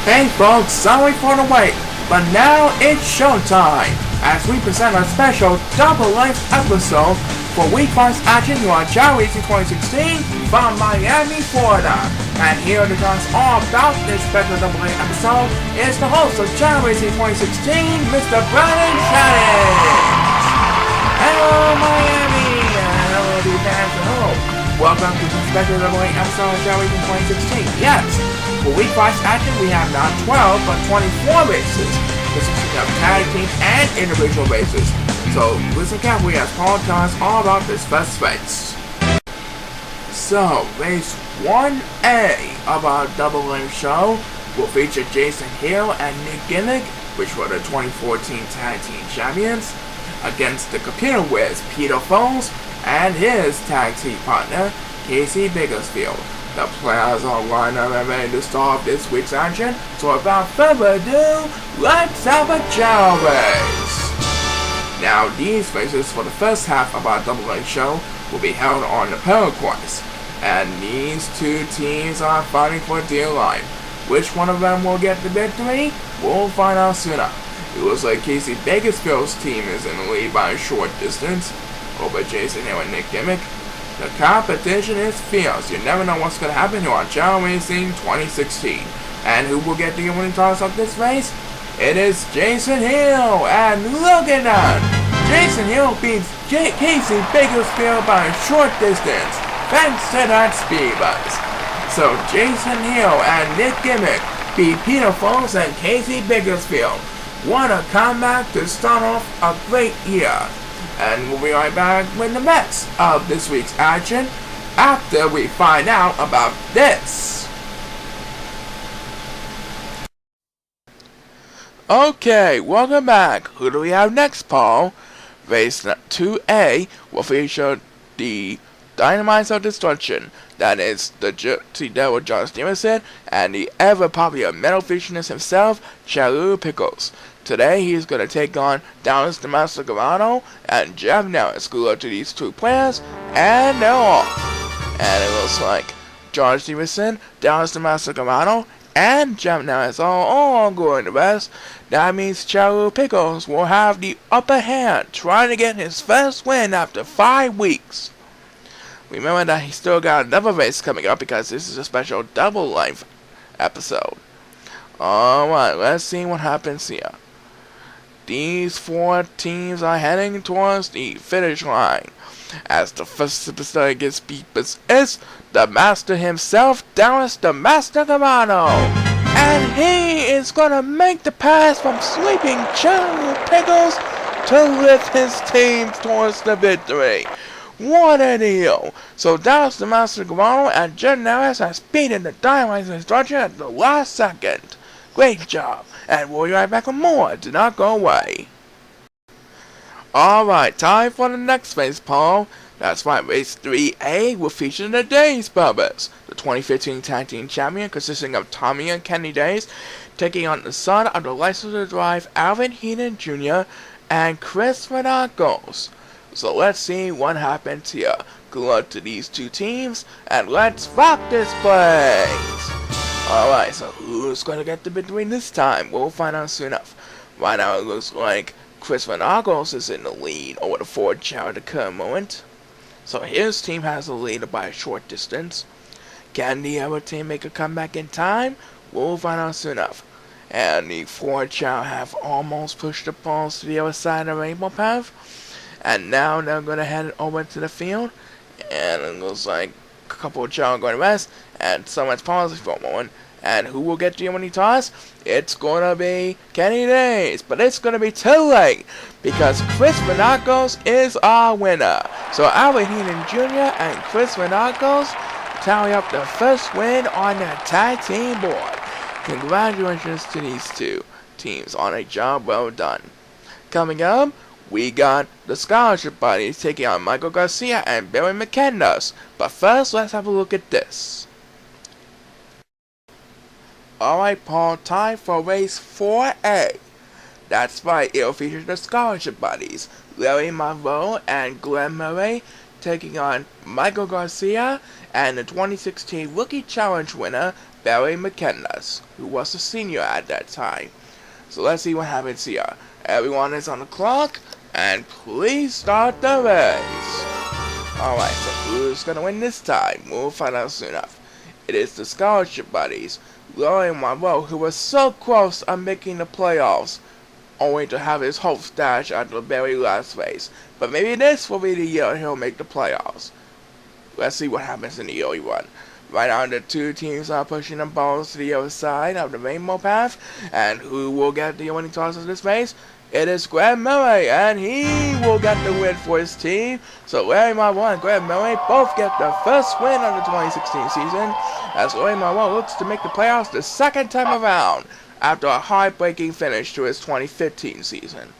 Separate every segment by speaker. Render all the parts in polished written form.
Speaker 1: Hey folks, sorry for the wait, but now it's showtime as we present a special double length episode for week 1's action on Chao 2016 from Miami, Florida. And here to tell us all about this special double length episode is the host of Chao 2016, Mr. Brandon Shannon. Hello Miami, and hello to you fans at home. Welcome to the special double length episode of Chao 2016. Yes. For week 5's action, we have not 12, but 24 races, consisting of tag team and individual races. So, listen carefully as Paul tells us all about this first race. So, race 1A of our double length show will feature Jason Hill and Nick Gimmick, which were the 2014 tag team champions, against the computer whiz Peter Foles and his tag team partner, Casey Bakersfield. The players are lined up and ready to start this week's action, so without further ado, let's have a Chao race! Now, these races for the first half of our double length show will be held on the Pearl course, and these two teams are fighting for dear life. Which one of them will get the victory? We'll find out sooner. It looks like Casey Bakersfield's team is in the lead by a short distance over Jason Hill and Nick Gimmick. The competition is fierce. You never know what's going to happen here on Chao Racing 2016. And who will get the winning toss of this race? It is Jason Hill. And look at that! Jason Hill beats Casey Bakersfield by a short distance, thanks to that speed buzz. So Jason Hill and Nick Gimmick beat Peter Foles and Casey Bakersfield. What a comeback to start off a great year. And we'll be right back with the rest of this week's action after we find out about this. Okay, welcome back. Who do we have next, Paul? Race 2A will feature the Dynamites of Destruction. That is the Jersey Devil John Stevenson and the ever-popular metal fusionist himself, Chao Pickles. Today, he's going to take on Dallas the Master Garano and Jeff Nellis. Good luck to these two players, and they're off. And it looks like George Stevenson, Dallas the Master Garano, and Jeff Nellis are all going the best. That means Chao Pickles will have the upper hand, trying to get his first win after 5 weeks. Remember that he's still got another race coming up because this is a special double length episode. Alright, let's see what happens here. These 4 teams are heading towards the finish line. As the first superstar gets beat is the master himself, Dallas the Master Garano. And he is gonna make the pass from sleeping Chao Pickles to lift his team towards the victory. What a deal! So Dallas the Master Garano and Jeff Nellis has beaten the Dynamites of Destruction at the last second. Great job! And we'll be right back with more. Do not go away. Alright, time for the next race, Paul. That's right, race 3A will feature the Days Brothers, the 2015 Tag Team Champion consisting of Tommy and Kenny Days, taking on the son of the License to Drive, Alvin Heenan Jr. and Chris Renagos. So let's see what happens here. Good luck to these two teams, and let's rock this place! Alright, so who's going to get the victory this time? We'll find out soon enough. Right now it looks like Chris Renagos is in the lead over the Ford Chao at the current moment. So his team has the lead by a short distance. Can the other team make a comeback in time? We'll find out soon enough. And the Ford Chao have almost pushed the balls to the other side of the rainbow path. And now they're going to head over to the field. And it looks like a couple of Chao are going to rest. And someone's pausing for a moment. And who will get the winning toss? It's going to be Kenny Days. But it's going to be too late. Because Chris Renagos is our winner. So Alvin Heenan Jr. and Chris Renagos tally up the first win on the tag team board. Congratulations to these two teams on a job well done. Coming up, we got the Scholarship Buddies taking on Michael Garcia and Barry McKenna. But first, let's have a look at this. Alright, Paul, time for race 4A. That's right, it'll feature the Scholarship Buddies, Larry Monroe and Glenn Murray, taking on Michael Garcia and the 2016 Rookie Challenge winner, Barry McKenna, who was a senior at that time. So let's see what happens here. Everyone is on the clock, and please start the race. Alright, so who's gonna win this time? We'll find out soon enough. It is the scholarship buddies, Laurie and Monroe, who were so close on making the playoffs, only to have his hopes dashed at the very last race. But maybe this will be the year he'll make the playoffs. Let's see what happens in the early run. Right now, the two teams are pushing the balls to the other side of the rainbow path. And who will get the winning toss of this race? It is Greg Murray, and he will get the win for his team. So Larry Monroe and Greg Murray both get the first win of the 2016 season, as Larry Monroe looks to make the playoffs the second time around, after a heartbreaking finish to his 2015 season.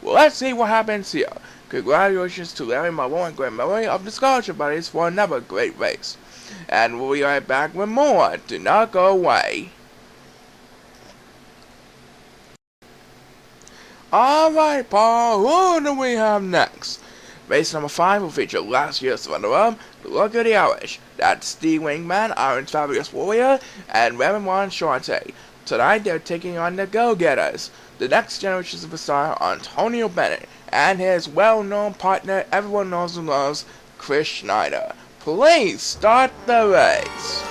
Speaker 1: Well, let's see what happens here. Congratulations to Larry Monroe and Greg Murray of the Scholarship Buddies for another great race. And we'll be right back with more. Do not go away. Alright, Paul, who do we have next? Race number 5 will feature last year's runner-up, the Look of the Irish. That's Steve Wingman, Iron's Fabulous Warrior, and Reverend Shorty. Tonight they're taking on the Go-Getters, the next generation superstar Antonio Bennett, and his well-known partner everyone knows and loves, Chris Schneider. Please start the race.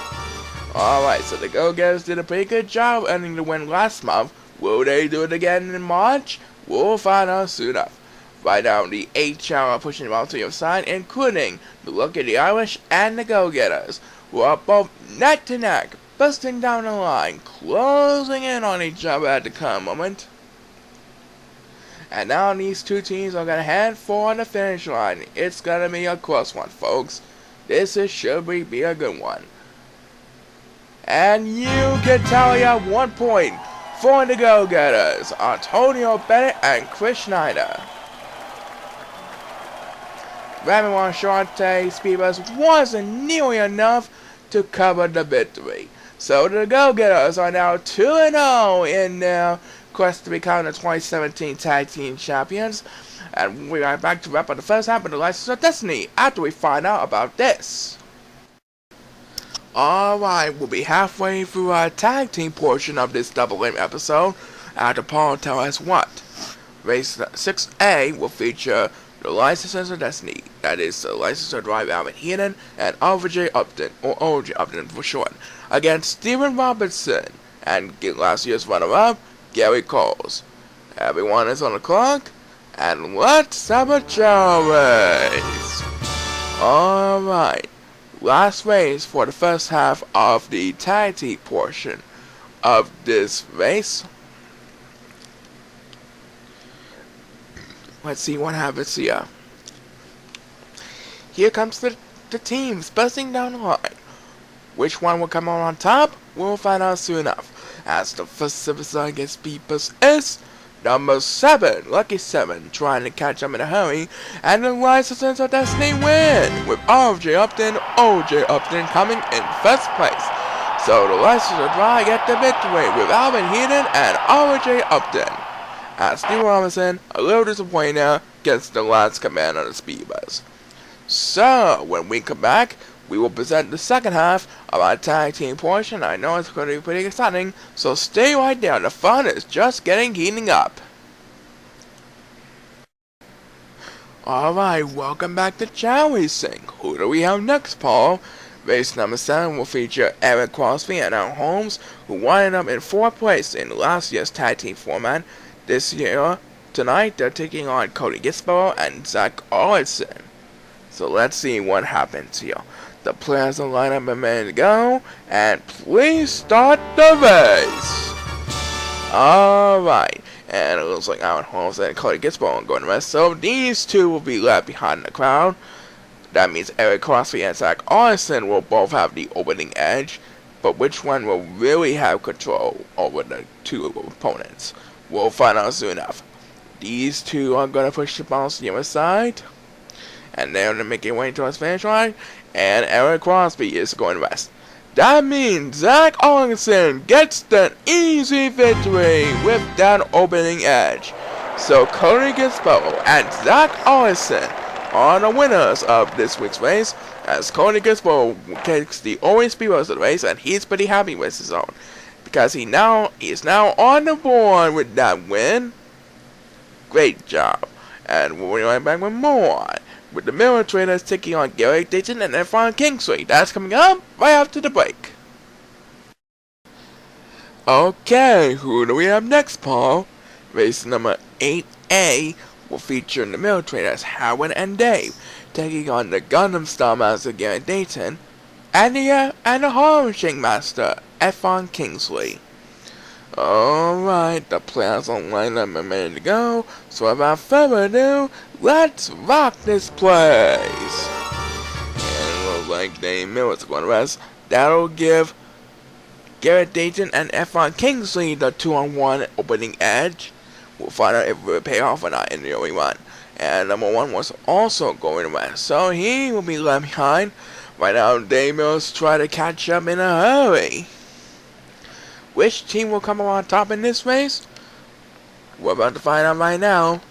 Speaker 1: Alright, so the Go-Getters did a pretty good job earning the win last month. Will they do it again in March? We'll find out soon enough. Right now, the 8 Chao are pushing them out to your side, including the Look of the Irish and the Go-Getters, who are both neck to neck, busting down the line, closing in on each other at the current moment. And now these two teams are going to head for the finish line. It's going to be a close one, folks. This should be a good one. And you can tally up 1 point for the Go-Getters, Antonio Bennett and Chris Schneider. Reverend Shorty Speedbus wasn't nearly enough to cover the victory. So the Go-Getters are now 2-0 in their quest to become the 2017 Tag Team Champions. And we'll be right back to wrap up the first half of the License of Destiny after we find out about this. Alright, we'll be halfway through our tag team portion of this double win episode after Paul tells us what. Race 6A will feature the Licenses of Destiny, that is the License to Drive Alvin Heenan and OJ Upton, or OJ Upton for short, against Steven Robinson and last year's runner-up, Gary Coles. Everyone is on the clock, and let's have a Chao race. Alright, last race for the first half of the tag team portion of this race. Let's see what happens here. Here comes the teams busting down the line. Which one will come out on top? We'll find out soon enough. As the first superstar against Beepers is number 7, Lucky 7, trying to catch up in a hurry, and the Licenses of Destiny win, with OJ Upton coming in first place. So the Licenses of Drive get the victory with Alvin Heenan and OJ Upton. As Steve Robinson, a little disappointed now, gets the last command of the Speedbus. So, when we come back, we will present the second half of our tag team portion. I know it's going to be pretty exciting, so stay right there. The fun is just heating up. Alright, welcome back to Chao Racing. Who do we have next, Paul? Race number 7 will feature Eric Crosby and Al Holmes, who wound up in 4th place in last year's tag team format. This year, tonight, they're taking on Cody Gisborough and Zach Olson. So let's see what happens here. The players will line up a minute to go, and please start the race. Alright, and it looks like Aaron Holmes and Cody Gisborough are going to rest, so these two will be left behind in the crowd. That means Eric Crosby and Zach Olson will both have the opening edge, but which one will really have control over the two opponents? We'll find out soon enough. These two are going to push the balls to the other side, and they're going to make their way towards the finish line, and Eric Crosby is going to rest. That means Zach Olson gets the easy victory with that opening edge. So Cody Gisborough and Zach Olson are the winners of this week's race, as Cody Gizmo takes the orange speedboat of the race, and he's pretty happy with his own because he is now on the board with that win. Great job, and we'll be right back with more with the Mirror Traders taking on Gary Dayton and Efron Kingsley. That's coming up right after the break. Okay, who do we have next, Paul? Race number 8A will feature the Mirror Traders Howard and Dave taking on the Gundam Star Master Gary Dayton and the Harvesting Master Efron Kingsley. Alright, the players on lineup are ready to go, so without further ado, let's rock this place! And it looks like the Mirrors are going to rest. That'll give Garrett Dayton and Efron Kingsley the 2-on-1 opening edge. We'll find out if it will pay off or not in the early run. And number 1 was also going to rest, so he will be left behind. Right now, Dave Mills try to catch up in a hurry. Which team will come on top in this race? We're about to find out right now.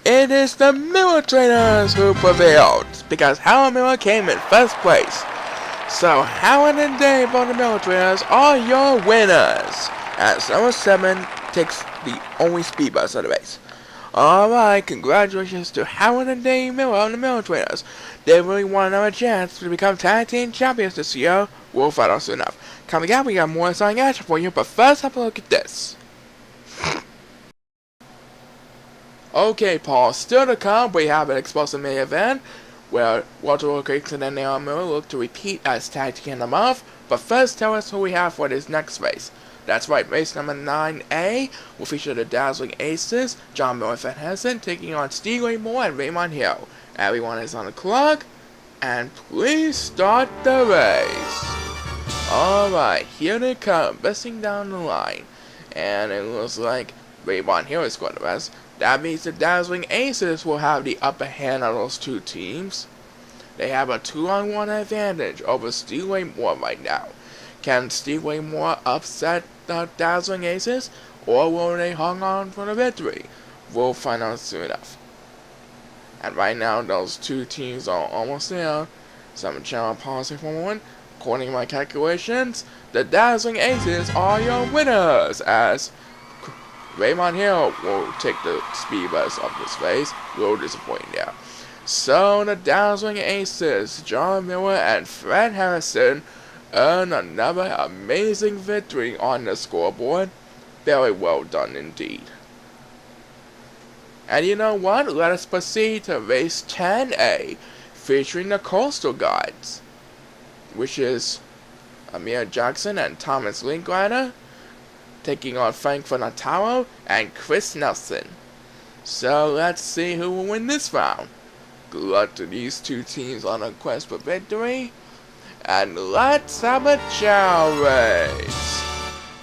Speaker 1: It is the Mirror Traders who prevailed, because Howard Miller came in first place. So Howard and Dave on the Mirror Traders are your winners, as number 7 takes the only speed bus of the race. Alright, congratulations to Howard and Dave Miller on the Mirror Traders. They really want another chance to become tag team champions this year. We'll find out soon enough. Coming up, we got more exciting action for you, but first have a look at this. Okay, Paul, still to come, we have an explosive main event where Walter Wilkinson and Naomi Miller look to repeat as tag team of the month. But first, tell us who we have for this next race. That's right, race number 9A will feature the Dazzling Aces, John Miller Van Hessen, taking on Steve Moore and Raymond Hill. Everyone is on the clock, and please start the race. Alright, here they come, busting down the line. And it looks like Raymond Hill is going to rest. That means the Dazzling Aces will have the upper hand on those two teams. They have a 2-on-1 advantage over Steelway Moore right now. Can Steelway Moore upset the Dazzling Aces, or will they hang on for the victory? We'll find out soon enough. And right now, those two teams are almost there. Some channel policy for one. According to my calculations, the Dazzling Aces are your winners, as Raymond Hill will take the speed bus of this race. A little disappointing there. So the Dazzling Aces, John Miller and Fred Harrison, earn another amazing victory on the scoreboard. Very well done indeed. And you know what? Let us proceed to race 10A, featuring the Coastal Guards, which is Amir Jackson and Thomas Linklater, taking on Frankfurt Nataro and Chris Nelson. So let's see who will win this round. Good luck to these two teams on a quest for victory. And let's have a Chao race.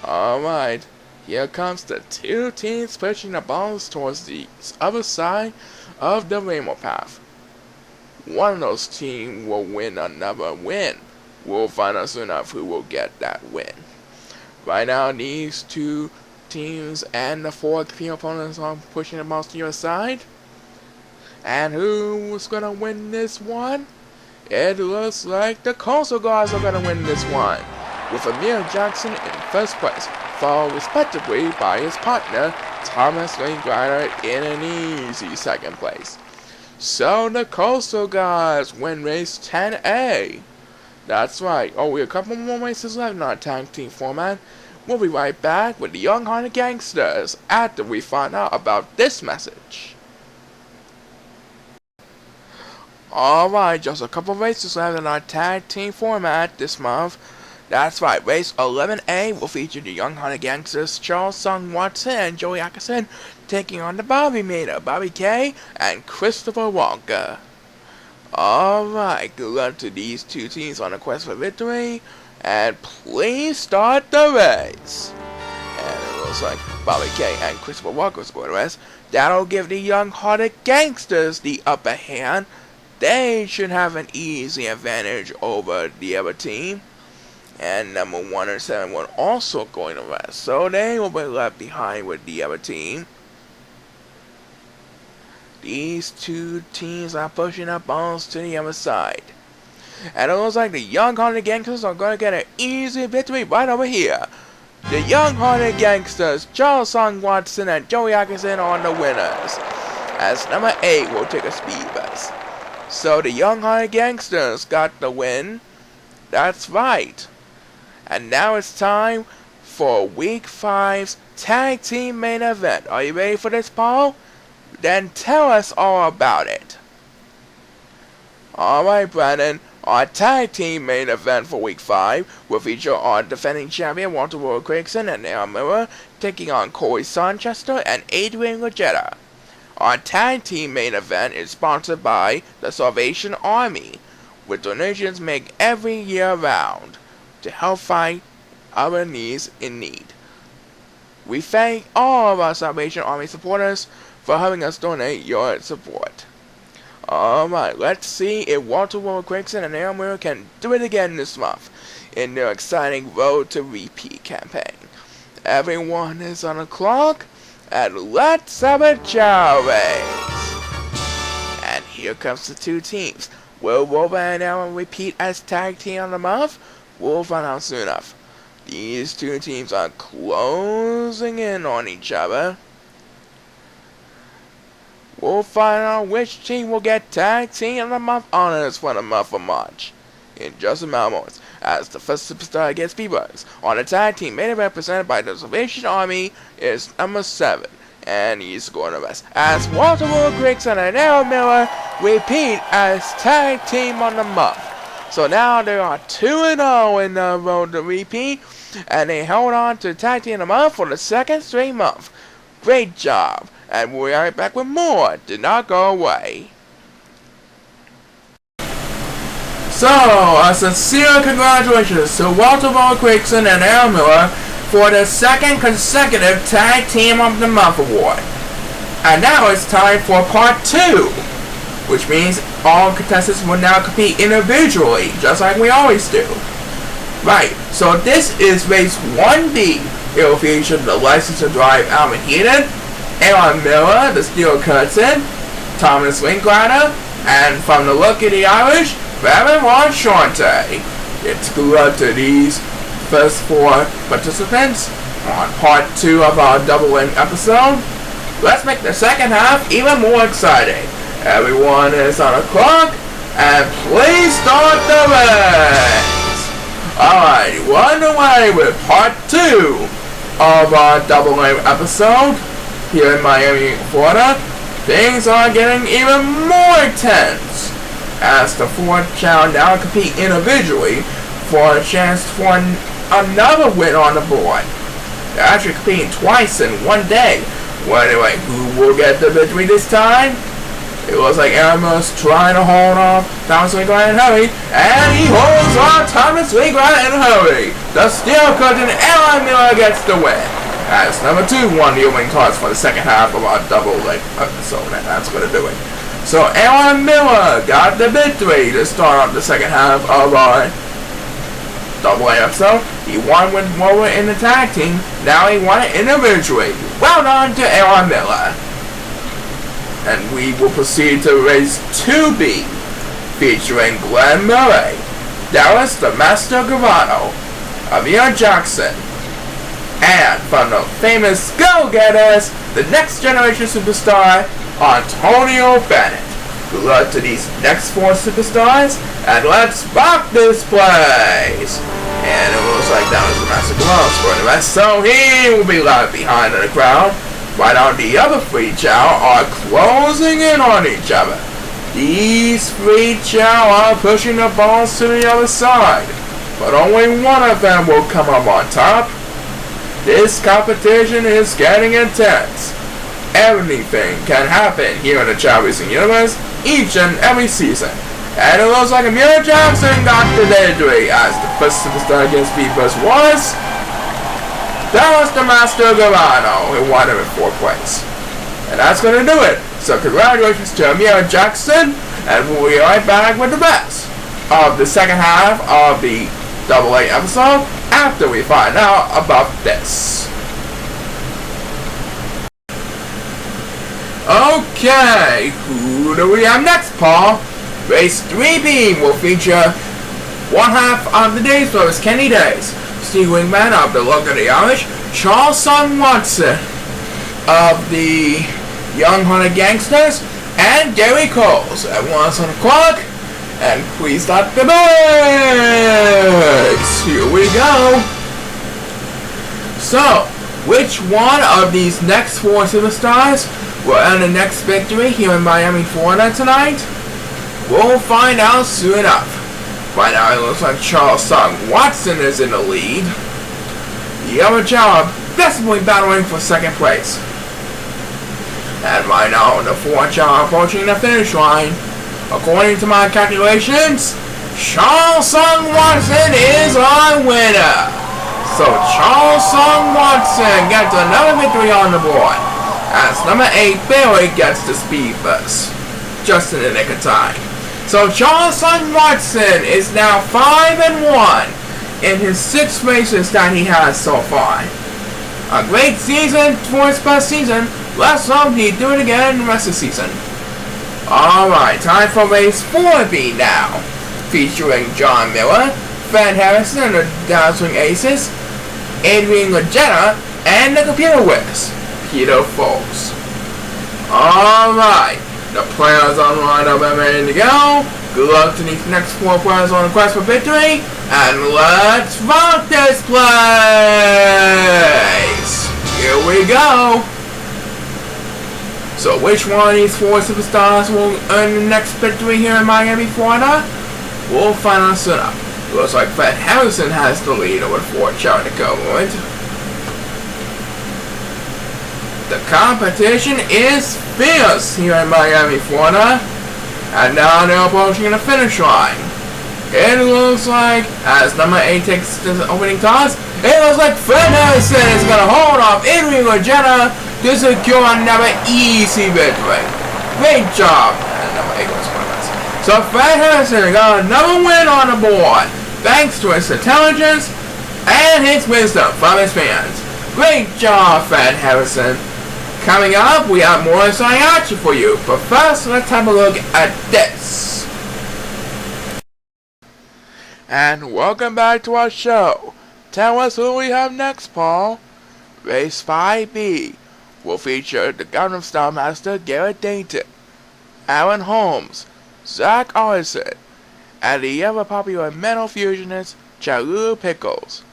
Speaker 1: Alright, here comes the two teams pushing the balls towards the other side of the rainbow path. One of those teams will win another win. We'll find out soon enough who will get that win. Right now, these two teams and the 4 key opponents are pushing the balls to your side. And who's gonna win this one? It looks like the Coastal Guards are going to win this one, with Amir Jackson in first place, followed respectively by his partner, Thomas Linklater, in an easy second place. So the Coastal Guards win race 10A. That's right. Oh, we have a couple more races left in our tag team format. We'll be right back with the Young Hearted Gangsters after we find out about this message. Alright, just a couple races left in our tag team format this month. That's right, race 11A will feature the Young Hearted Gangsters, Charles Sung Watson and Joey Atkinson, taking on the Bobby Meter, Bobby K, and Christopher Walker. Alright, good luck to these two teams on a quest for victory, and please start the race. And it looks like Bobby K and Christopher Walker scored the rest. That'll give the Young Hearted Gangsters the upper hand. They should have an easy advantage over the other team. And number 1 and 7 will also going to rest, so they will be left behind with the other team. these two teams are pushing up balls to the other side. And it looks like the young-hearted gangsters are going to get an easy victory right over here. The young-hearted gangsters, Chao, Watson, and Joey Atkinson are the winners, as number 8 will take a speed bus. So the young-hearted gangsters got the win. That's right. And now it's time for Week 5's Tag Team Main Event. Are you ready for this, Paul? Then tell us all about it. Alright, Brandon. Our Tag Team Main Event for Week 5 will feature our defending champion Walter Craigson and ChaoEmperor taking on Corey Sanchester and Adrian Logetta. Our Tag Team Main Event is sponsored by the Salvation Army, with donations made every year round to help fight our needs in need. We thank all of our Salvation Army supporters for helping us donate your support. Alright, let's see if Walter Craigson and ChaoEmperor can do it again this month in their exciting Road to Repeat campaign. Everyone is on the clock, and let's have a Chao race! And here comes the two teams. Will Wolver and ChaoEmperor repeat as tag team on the month? We'll find out soon enough. These two teams are closing in on each other. We'll find out which team will get Tag Team of the Month honors for the month of March in just a moment, as the first superstar against Speedbugs on the tag team main event presented by the Salvation Army is number 7, and he's going to rest. As Walter Craigson and ChaoEmperor repeat as Tag Team of the Month. So now they are 2-0 in the Road to Repeat, and they held on to Tag Team of the Month for the second straight month. Great job! And we'll be right back with more. Do not go away. So, a sincere congratulations to Walter Craigson and ChaoEmperor for the second consecutive Tag Team of the Month award. And now it's time for Part 2, which means all contestants will now compete individually, just like we always do. Right, so this is Race 1B. It will feature the License to Drive Alvin Heaton, Aaron Miller, the Steel Curtain, Thomas Linklater, and from the look of the Irish, Reverend Ron Shante. It's good luck to these first 4 participants on Part 2 of our Double Win episode. Let's make the second half even more exciting. Everyone is on the clock, and please start the race! Alright, we're underway with Part 2 of our Double Win episode. Here in Miami, Florida, things are getting even more intense as the 4 Chao now compete individually for a chance for another win on the board. They're actually competing twice in one day. Well, anyway, who will get the victory this time? It looks like Aaron's trying to hold off Thomas Linklater in a hurry, and he holds on Thomas Linklater in a hurry. The Steel Curtain Aaron Miller gets the win. As number 2 won the opening toss for the second half of our double leg episode, and that's going to do it. So Aaron Miller got the victory to start off the second half of our double leg episode. He won with Wolver in the tag team. Now he won it individually. Well done to Aaron Miller. And we will proceed to race 2B, featuring Glenn Murray, Dallas the Master Gravano, Amir Jackson, and from the famous Go-Getters, the next generation superstar, Antonio Bennett. Good luck to these next 4 superstars, and let's rock this place! And it looks like that was the Master Gravano for the rest, so he will be left behind in the crowd. Right on the other 3 Chao are closing in on each other. These 3 Chao are pushing the balls to the other side, but only one of them will come up on top. This competition is getting intense. Anything can happen here in the Chao Racing universe each and every season. And it looks like Amir Jackson got the victory as the first superstar against Speedbus was Dallas the Master Gravano, who won him in 4th place. And that's going to do it. So congratulations to Amir Jackson, and we'll be right back with the rest of the second half of the Double A episode after we find out about this. Okay, who do we have next, Paul? Race 3B will feature one half of the Days Brothers, Kenny Days, Steve Wingman of the Luck of the Irish, Charles Watson of the Young Hunter Gangsters, and Gary Coles at 1 o'clock. And please start the race. Here we go. So, which one of these next four superstars will earn the next victory here in Miami, Florida tonight? We'll find out soon enough. Right now it looks like Charles Watson is in the lead. The other Chao are desperately battling for second place. And right now the four Chao are approaching the finish line. According to my calculations, Charles Watson is our winner. So Charles Watson gets another victory on the board, as number 8 Barry gets the speed bus, just in the nick of time. So Charles Watson is now 5-1 in his 6 races that he has so far. A great season for his first season. Let's hope he do it again the rest of the season. Alright, time for race 4B now, featuring John Miller, Fred Harrison and the Dazzling Aces, Adrian Legetta, and the Computer Whiz, Peter Foles. Alright, the players on the lineup are ready to go. Good luck to these next 4 players on the quest for victory, and let's rock this place! Here we go! So which one of these 4 superstars will earn the next victory here in Miami, Florida? We'll find out soon enough. Looks like Fred Harrison has the lead over 4 Chao to go with. The competition is fierce here in Miami, Florida. And now they're approaching the finish line. It looks like, as number 8 takes the opening toss, it looks like Fred Harrison is going to hold off Adrian Legetta to secure another easy victory. Great job. And number 8 was one of us. So Fred Harrison got another win on the board, thanks to his intelligence and his wisdom from his fans. Great job, Fred Harrison. Coming up, we have more exciting action for you, but first, let's have a look at this. And welcome back to our show. Tell us who we have next, Paul. Race 5B will feature the Gundam Star Master Garrett Dayton, Alan Holmes, Zach Arison, and the ever popular metal fusionist Chao Pickles.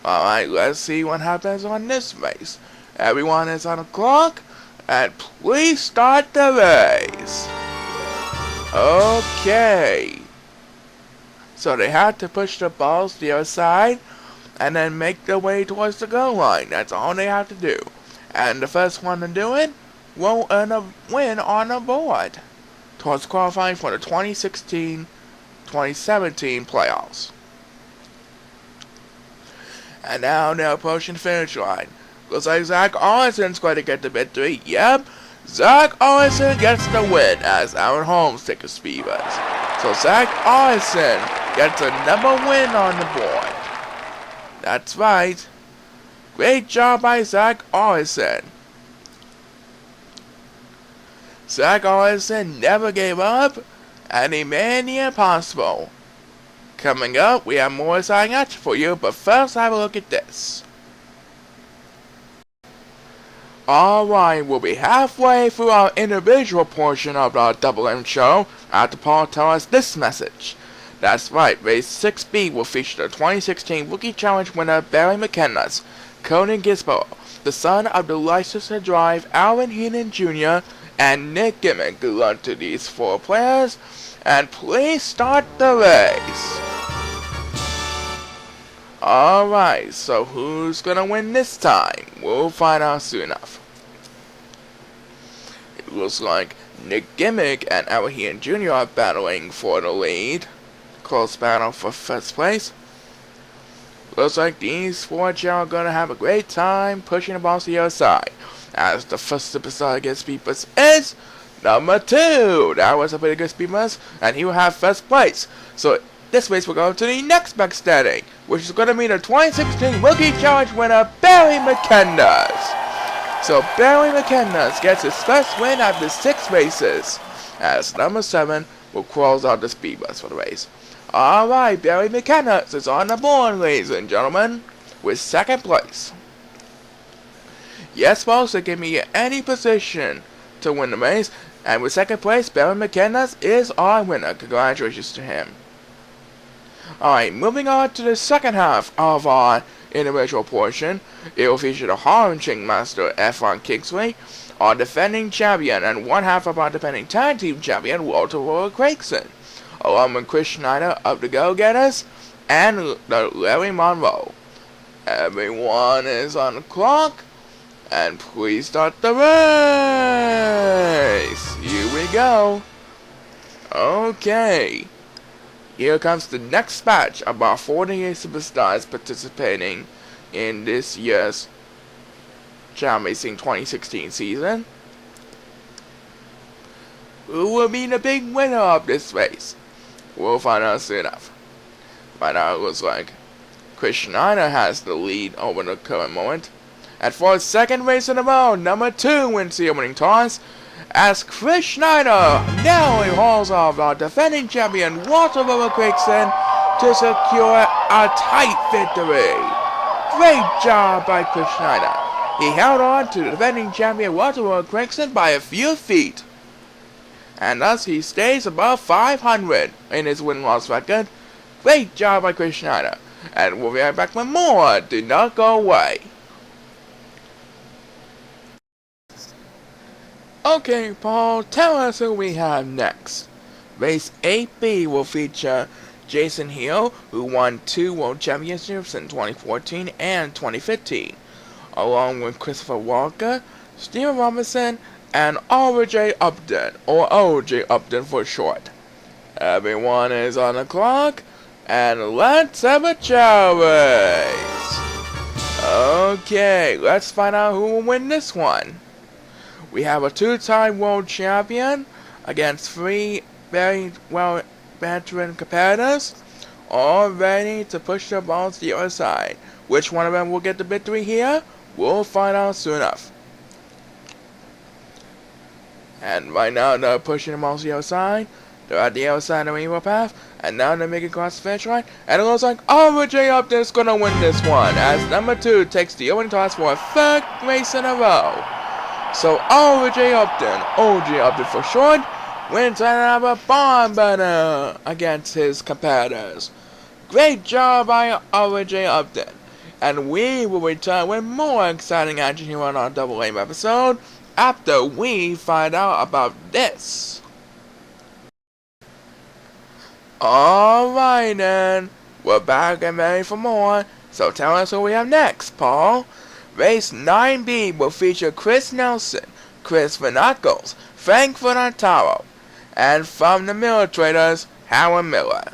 Speaker 1: Alright, let's see what happens on this race. Everyone is on the clock, and please start the race. Okay. So they have to push the balls to the other side, and then make their way towards the goal line. That's all they have to do. And the first one to do it will earn a win on the board towards qualifying for the 2016-2017 playoffs. And now they're approaching the finish line. Looks like Zach Arison's going to get the victory. Yep, Zach Arison gets the win as Aaron Holmes takes a speed bus. So Zach Arison gets another win on the board. That's right. Great job by Zach Arison. Zach Arison never gave up, and he made the impossible. Coming up, we have more exciting action for you, but first have a look at this. Alright, we'll be halfway through our individual portion of our Double M show after Paul tells us this message. That's right, Race 6B will feature the 2016 Rookie Challenge winner Barry McKenna's Conan Gisbo, the son of the license to drive Alvin Heenan Jr. and Nick Gimmick. Good luck to these 4 players, and please start the race. Alright, so who's gonna win this time? We'll find out soon enough. It looks like Nick Gimmick and Alvin Heenan Jr. are battling for the lead. Close battle for first place. Looks like these 4 Chao are gonna have a great time pushing the balls to the other side. As the first superstar gets speed bus is number 2. That was a pretty good speed bus, and he will have first place. So this race will go to the next back standing, which is gonna be the 2016 Rookie Challenge winner Barry McKenna. So Barry McKenna gets his first win after 6 races, as number 7 will close out the speed bus for the race. Alright, Barry McKenna is on the board, ladies and gentlemen, with 2nd place. Yes, folks, it can be any position to win the race, and with 2nd place, Barry McKenna is our winner. Congratulations to him. Alright, moving on to the second half of our individual portion. It will feature the Harlem Shake Master F1 Kingsley, our defending champion, and one half of our defending tag team champion, Walter Craigson, along with Chris Schneider of the Go-Getters and the Larry Monroe. Everyone is on the clock, and please start the race. Here we go. Okay. Here comes the next batch of our 48 superstars participating in this year's Chao Racing 2016 season. Who will be the big winner of this race? We'll find out soon enough. Right now it looks like Chris Schneider has the lead over the current moment. And for his 2nd race in a row, number 2 wins the opening toss, as Chris Schneider narrowly hauls off our defending champion Walter Craigson to secure a tight victory. Great job by Chris Schneider. He held on to the defending champion Walter Craigson by a few feet, and thus he stays above 500 in his win-loss record. Great job by Chris Schneider, and we'll be right back with more. Do not go away. Okay, Paul, tell us who we have next. Race 8B will feature Jason Hill, who won 2 World Championships in 2014 and 2015, along with Christopher Walker, Steven Robinson, and R.J. Upton, or O.J. Upton for short. Everyone is on the clock, and let's have a Chao race. Okay, let's find out who will win this one. We have a 2-time world champion against 3 very well veteran competitors, all ready to push their balls to the other side. Which one of them will get the victory here? We'll find out soon enough. And right now they're pushing the balls to the other side. They're at the other side of the rainbow path, and now they're making across the finish line. And it looks like R.J. Upton is gonna win this one, as number 2 takes the opening toss for a 3rd race in a row. So R.J. Upton, O.J. Upton for short, wins another barn burner against his competitors. Great job by R.J. Upton. And we will return with more exciting action here on our Double Aim episode after we find out about this. Alright then, we're back and ready for more, so tell us who we have next, Paul. Race 9B will feature Chris Nelson, Chris Vanakos, Frank Fernataro, and from the Miller Traders, Howard Miller.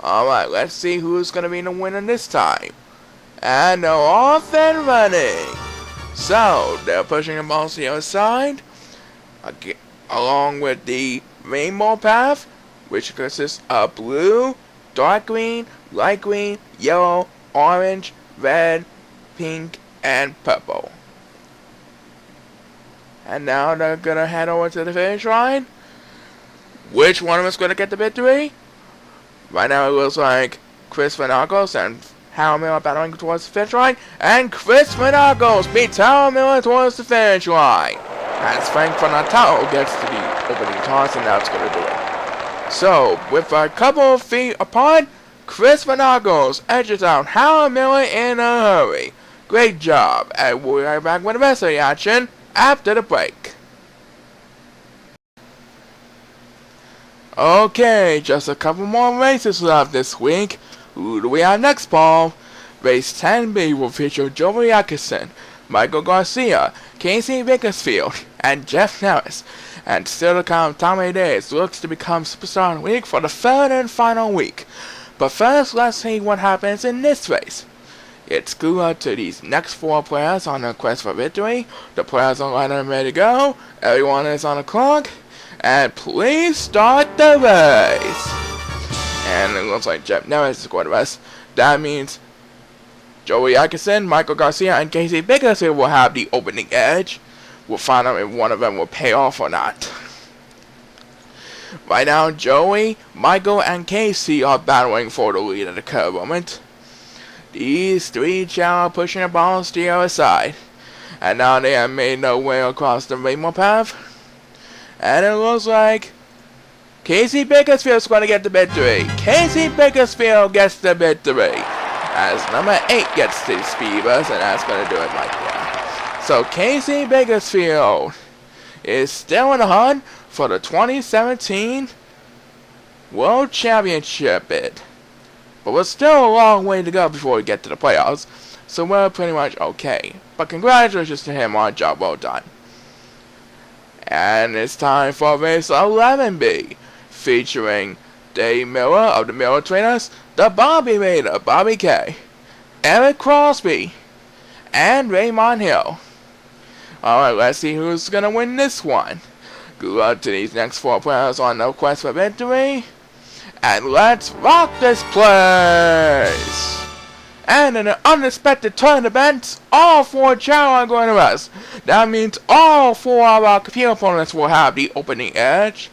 Speaker 1: Alright, let's see who's going to be the winner this time. And they're off and running. So, they're pushing the balls to the other side, along with the rainbow path, which consists of blue, dark green, light green, yellow, orange, red, pink, and purple. And now they're gonna head over to the finish line. Which one of us is gonna get the victory? Right now it looks like Chris Vanakos and Howard Miller battling towards the finish line, and Chris Vanakos beats Howard Miller towards the finish line, as Frank Fernataro gets to the opening toss, and that's gonna do it. So, with a couple of feet apart, Chris Vanakos edges out Howard Miller in a hurry. Great job, and we'll be right back with the rest of the action after the break. Okay, just a couple more races left this week. Who do we have next, Paul? Race 10B will feature Joey Atkinson, Michael Garcia, Casey Bakersfield, and Jeff Harris. And still to come, Tommy Days looks to become Superstar of the Week for the 3rd and final week. But first, let's see what happens in this race. It's good luck to these next 4 players on their quest for victory. The players are lined and ready to go. Everyone is on the clock. And please start the race. And it looks like Jeff Harris is going to rest. That means Joey Atkinson, Michael Garcia, and Casey Bakersfield will have the opening edge. We'll find out if one of them will pay off or not. Right now, Joey, Michael, and Casey are battling for the lead at the current moment. These three Chao are pushing the balls to the other side. And now they have made their way across the rainbow path. And it looks like Casey Bakersfield's going to get the victory. Casey Bakersfield gets the victory. As number 8 gets the speed bus, and that's going to do it right there. So Casey Bakersfield is still in the hunt for the 2017 World Championship bid. But we're still a long way to go before we get to the playoffs. So we're pretty much okay. But congratulations to him on a job well done. And it's time for race 11B. Featuring Dave Miller of the Miller Trainers, the Bobby Raider, Bobby K, Eric Crosby, and Raymond Hill. Alright, let's see who's gonna win this one. Good luck to these next 4 players on the quest for victory. And let's rock this place! And in an unexpected turn of events, all 4 Chao are going to rest. That means all 4 of our computer opponents will have the opening edge.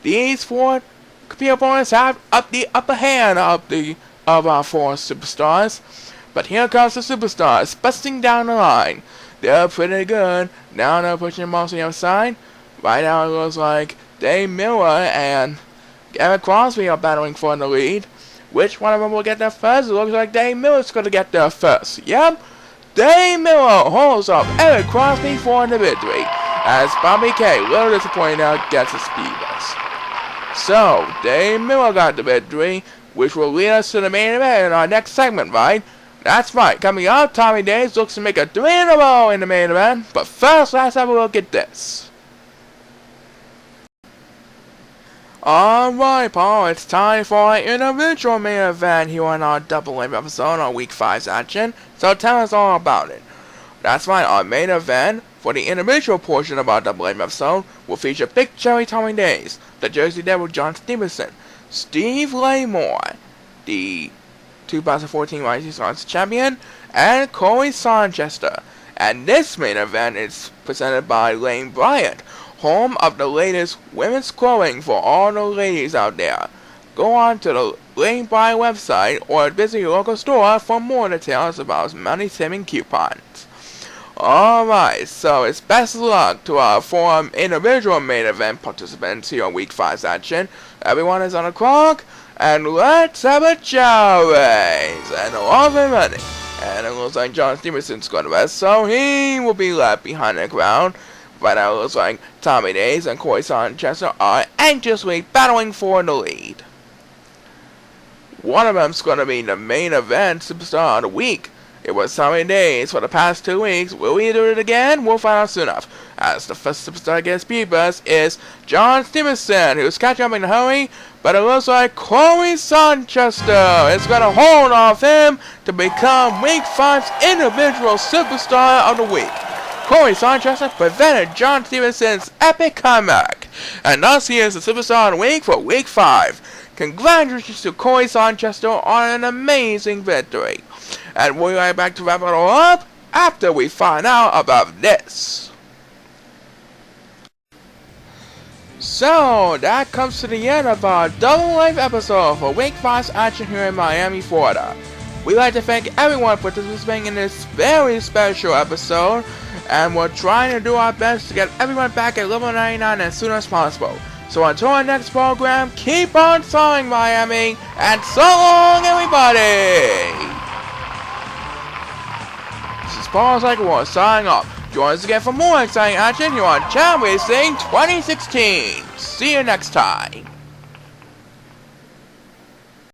Speaker 1: These 4 computer opponents have the upper hand of our 4 superstars. But here comes the superstars, busting down the line. They're pretty good. Now they're pushing most on the other side. Right now it looks like Dave Miller and Eric Crosby are battling for the lead. Which one of them will get there first? It looks like Dave Miller's going to get there first. Yep, Dave Miller holds up Eric Crosby for the victory. As Bobby K, little disappointed now, gets a speed bus. So, Dave Miller got the victory, which will lead us to the main event in our next segment, right? That's right, coming up, Tommy Days looks to make a 3 in a row in the main event. But first, let's have a look at this. Alright, Paul, it's time for an individual main event here on our Double Live episode on Week 5's action, so tell us all about it. That's right, our main event for the individual portion of our Double Live episode will feature Big Cherry Tommy Days, the Jersey Devil John Stevenson, Steve Laymore, the 2014 Rising Stars champion, and Corey Sanchester. And this main event is presented by Lane Bryant, home of the latest women's clothing for all the ladies out there. Go on to the Lane Bryant website or visit your local store for more details about money-saving coupons. Alright, so it's best of luck to our 4 individual main event participants here on Week 5's action. Everyone is on the clock, and let's have a Chao race and a lot of money. And it looks like John Stevenson's going to rest, so he will be left behind the crowd. Right now it looks like Tommy Days and Corey Sanchester are anxiously battling for the lead. One of them's going to be the main event superstar of the week. It was Tommy Days for the past 2 weeks. Will he do it again? We'll find out soon enough. As the first superstar to get speed bus is John Stevenson, who's catching up in a hurry. But it looks like Corey Sanchester is going to hold off him to become Week 5's individual superstar of the week. Corey Sanchester prevented John Stevenson's epic comeback, and thus he is the superstar of the week for Week 5. Congratulations to Corey Sanchester on an amazing victory. And we'll be right back to wrap it all up after we find out about this. So, that comes to the end of our Double Life episode for Week 5's action here in Miami, Florida. We'd like to thank everyone for participating in this very special episode, and we're trying to do our best to get everyone back at level 99 as soon as possible. So until our next program, keep on soaring, Miami, and so long, everybody! This is Paul Cyclewar signing off. Join us again for more exciting action here on Chao Racing 2016. See you next time.